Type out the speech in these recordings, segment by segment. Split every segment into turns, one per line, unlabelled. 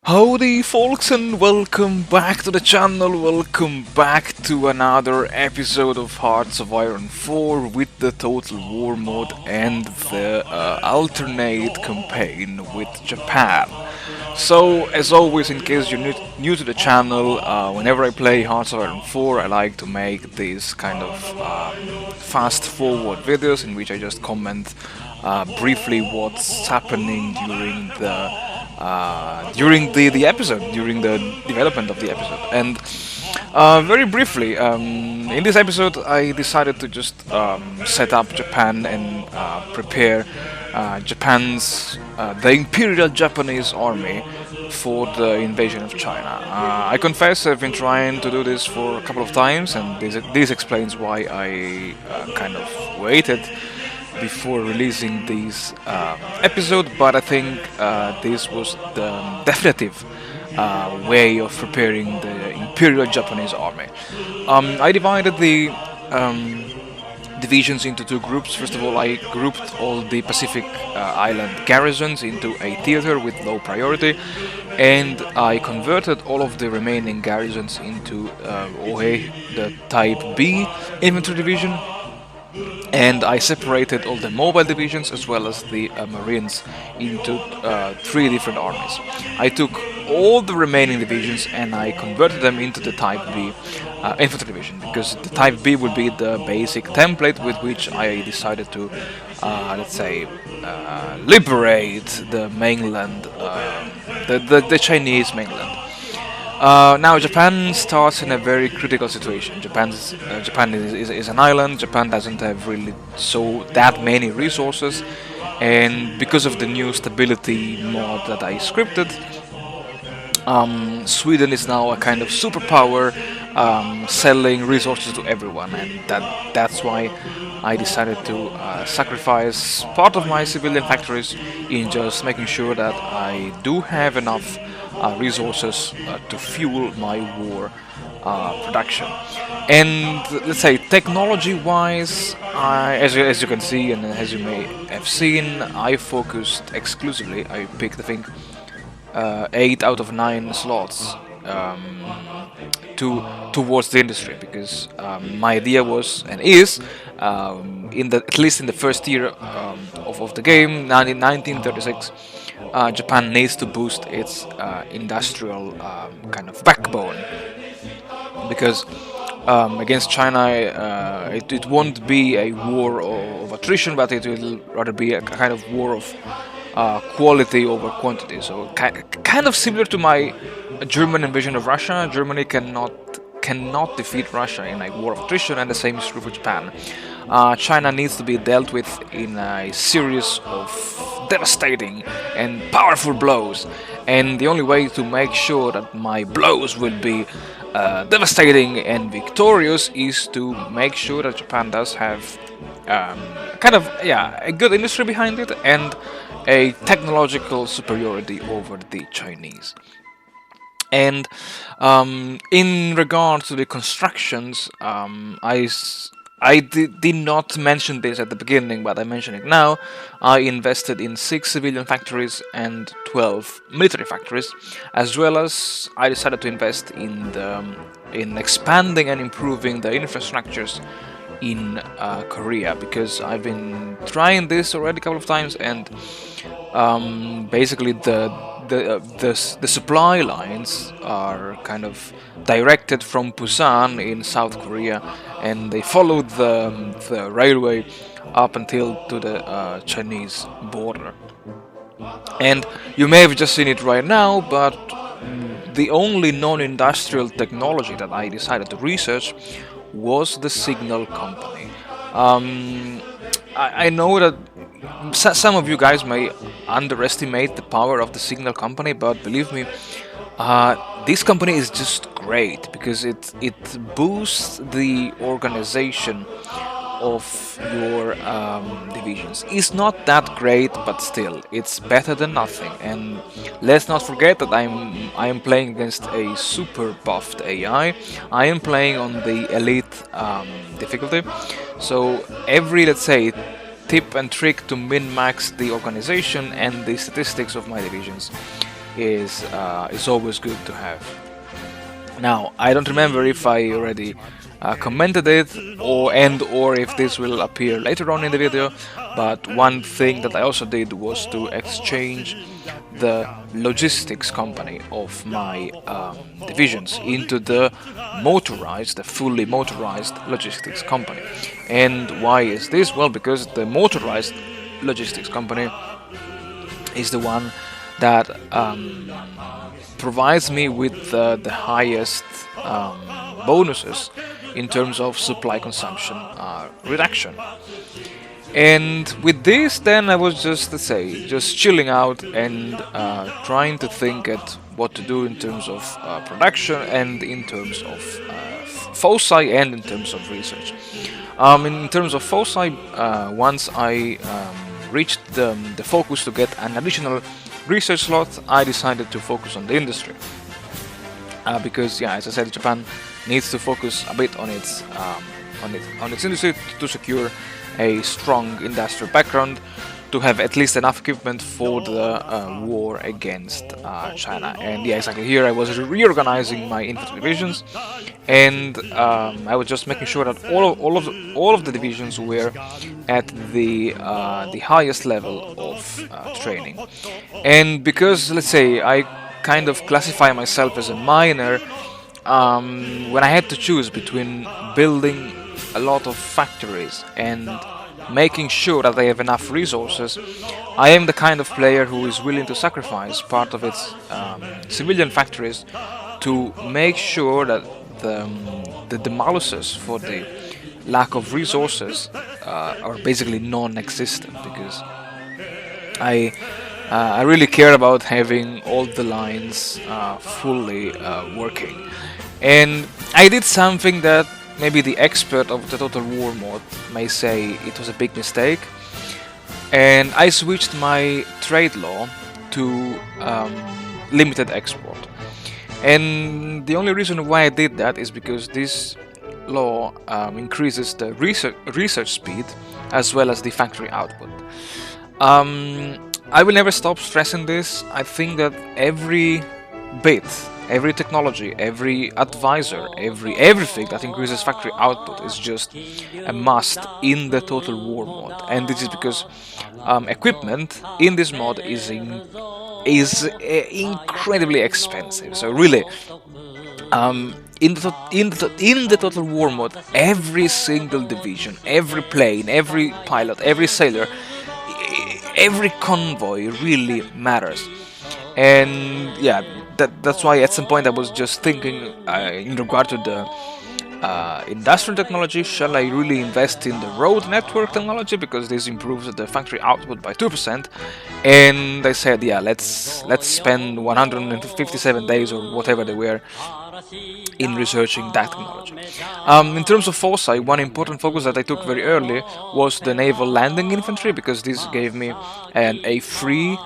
Howdy folks and welcome back to the channel, welcome back to another episode of Hearts of Iron 4 with the Total War mode and the alternate campaign with Japan. So, as always, in case you're new to the channel, whenever I play Hearts of Iron 4, I like to make these kind of fast forward videos in which I just comment briefly what's happening during the episode, during the development of the episode. And very briefly, in this episode, I decided to just set up Japan and prepare the Imperial Japanese army for the invasion of China. I confess I've been trying to do this for a couple of times, and this explains why I kind of waited before releasing this episode, but I think this was the definitive way of preparing the Imperial Japanese army. I divided the divisions into two groups. First of all, I grouped all the Pacific Island garrisons into a theater with low priority, and I converted all of the remaining garrisons into OE, the Type B infantry division, and I separated all the mobile divisions as well as the Marines into three different armies. I took all the remaining divisions and I converted them into the Type B infantry division, because the Type B would be the basic template with which I decided to, let's say, liberate the mainland, the Chinese mainland. Now Japan starts in a very critical situation. Japan is an island. Japan doesn't have really that many resources, and because of the new stability mod that I scripted, Sweden is now a kind of superpower, selling resources to everyone, and that's why I decided to sacrifice part of my civilian factories in just making sure that I do have enough resources to fuel my war production. And let's say technology-wise, as you can see and as you may have seen, I focused exclusively. I picked, I think, 8 out of 9 slots towards the industry, because my idea was and is, at least in the first year of the game, 1936, Japan needs to boost its industrial kind of backbone, because against China it won't be a war of attrition, but it will rather be a kind of war of quality over quantity. So kind of similar to my German invasion of Russia. Germany cannot defeat Russia in a war of attrition, and the same is true for Japan. China needs to be dealt with in a series of devastating and powerful blows, and the only way to make sure that my blows will be devastating and victorious is to make sure that Japan does have a good industry behind it and a technological superiority over the Chinese. And in regard to the constructions, I did not mention this at the beginning, but I mention it now. I invested in 6 civilian factories and 12 military factories, as well as I decided to invest in expanding and improving the infrastructures in Korea, because I've been trying this already a couple of times, and basically the supply lines are kind of directed from Busan in South Korea, and they follow the railway up until to the Chinese border. And you may have just seen it right now, but the only non-industrial technology that I decided to research was the signal company. I know that some of you guys may underestimate the power of the signal company, but believe me, this company is just great, because it boosts the organization of your divisions. It's not that great, but still, it's better than nothing. And let's not forget that I am playing against a super buffed AI. I am playing on the elite difficulty, so every, let's say, tip and trick to min-max the organization and the statistics of my divisions is always good to have. Now, I don't remember if I already commented it or if this will appear later on in the video, but one thing that I also did was to exchange the logistics company of my divisions into the fully motorized logistics company. And why is this? Well, because the motorized logistics company is the one that provides me with the highest bonuses in terms of supply consumption reduction. And with this, then I was just, let's say, just chilling out and trying to think at what to do in terms of production and in terms of foci and in terms of research. In terms of foci, once I reached the focus to get an additional research slot, I decided to focus on the industry. Because, yeah, as I said, Japan needs to focus a bit on its industry to secure a strong industrial background, to have at least enough equipment for the war against China. And yeah, exactly. Here I was reorganizing my infantry divisions, and I was just making sure that all of the divisions were at the highest level of training. And because, let's say, I kind of classify myself as a miner, when I had to choose between building a lot of factories and making sure that they have enough resources, I am the kind of player who is willing to sacrifice part of its civilian factories to make sure that the maluses for the lack of resources are basically non-existent, because I really care about having all the lines fully working. And I did something that maybe the expert of the Total War mod may say it was a big mistake, and I switched my trade law to limited export. And the only reason why I did that is because this law increases the research speed as well as the factory output. I will never stop stressing this. I think that every bit, every technology, every advisor, everything that increases factory output is just a must in the Total War mod. And this is because equipment in this mod is incredibly expensive. So really, in the Total War mode, every single division, every plane, every pilot, every sailor, every convoy really matters. And yeah, that's why at some point I was just thinking in regard to the industrial technology, shall I really invest in the road network technology, because this improves the factory output by 2%? And I said, yeah, let's spend 157 days or whatever they were in researching that technology. In terms of foresight, one important focus that I took very early was the naval landing infantry, because this gave me a free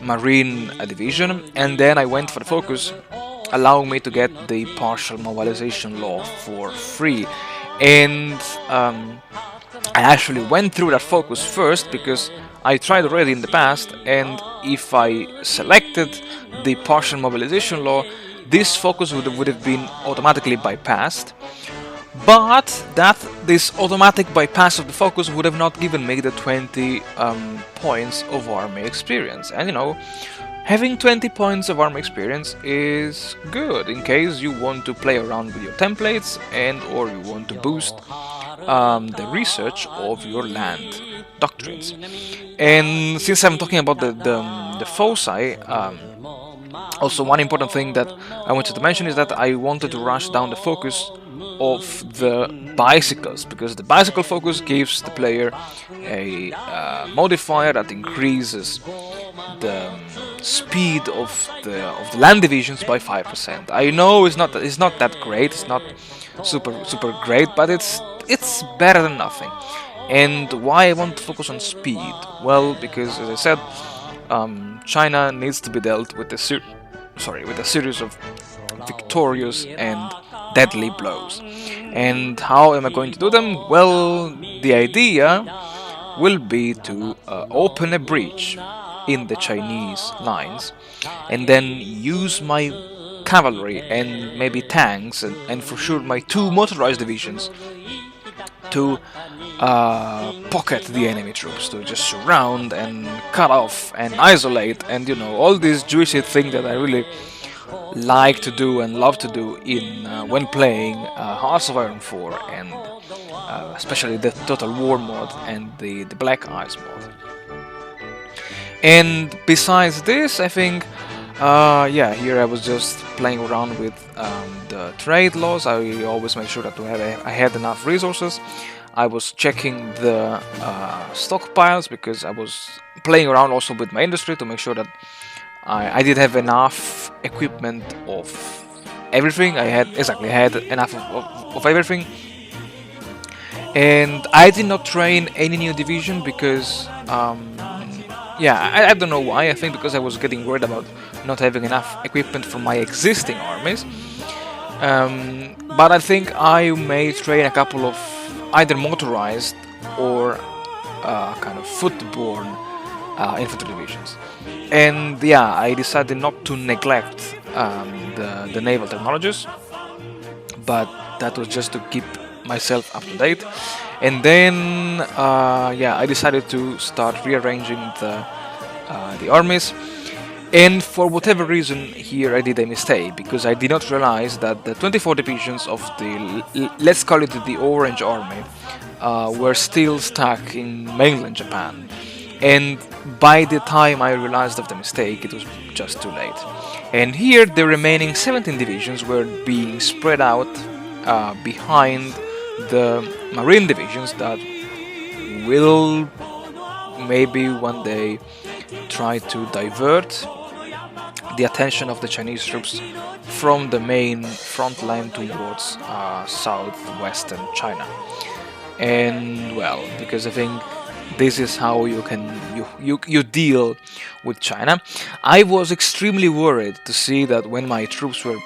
marine division, and then I went for the focus allowing me to get the partial mobilization law for free. And I actually went through that focus first because I tried already in the past, and if I selected the partial mobilization law, this focus would have been automatically bypassed. But this automatic bypass of the focus would have not given me the 20 points of army experience. And you know, having 20 points of army experience is good in case you want to play around with your templates and or you want to boost the research of your land doctrines. And since I'm talking about the foci, also one important thing that I wanted to mention is that I wanted to rush down the focus of the bicycles, because the bicycle focus gives the player a modifier that increases the speed of the land divisions by 5%. I know it's not that great, it's not super great, but it's better than nothing. And why I want to focus on speed? Well, because as I said, China needs to be dealt with a series of victorious and deadly blows. And how am I going to do them? Well, the idea will be to open a breach in the Chinese lines, and then use my cavalry and maybe tanks, and for sure my two motorized divisions to pocket the enemy troops, to just surround and cut off and isolate, and all these juicy things that I really like to do and love to do in when playing Hearts of Iron 4, and especially the Total War mod and the Black Ice mod. And besides this, I think, yeah, here I was just playing around with the trade laws. I always make sure that I had enough resources. I was checking the stockpiles, because I was playing around also with my industry to make sure that I did have enough equipment of everything. I had enough of everything. And I did not train any new division because yeah, I don't know why. I think because I was getting worried about not having enough equipment for my existing armies. But I think I may train a couple of either motorized or kind of foot-borne infantry divisions. And yeah, I decided not to neglect the naval technologies, but that was just to keep myself up to date. And then yeah, I decided to start rearranging the armies. And for whatever reason, here I did a mistake, because I did not realize that the 24 divisions of the, let's call it the Orange Army, were still stuck in mainland Japan. And by the time I realized of the mistake, it was just too late. And here the remaining 17 divisions were being spread out behind the Marine divisions that will maybe one day try to divert the attention of the Chinese troops from the main front line towards southwestern China. And well, because I think this is how you deal with China. I was extremely worried to see that when my troops were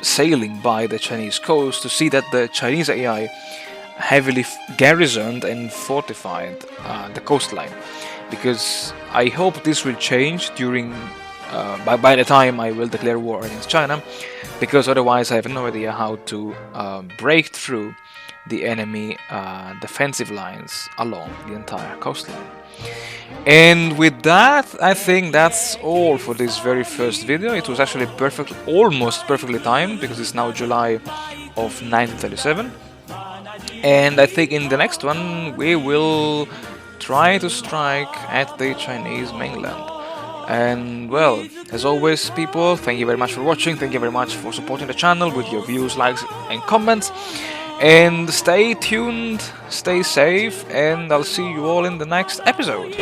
sailing by the Chinese coast, to see that the Chinese AI heavily garrisoned and fortified the coastline, because I hope this will change during by the time I will declare war against China, because otherwise I have no idea how to break through the enemy defensive lines along the entire coastline. And with that, I think that's all for this very first video. It was actually almost perfectly timed, because it's now July of 1937. And I think in the next one we will try to strike at the Chinese mainland. And well, as always, people, thank you very much for watching. Thank you very much for supporting the channel with your views, likes and comments. And stay tuned, stay safe, and I'll see you all in the next episode.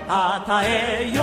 Atae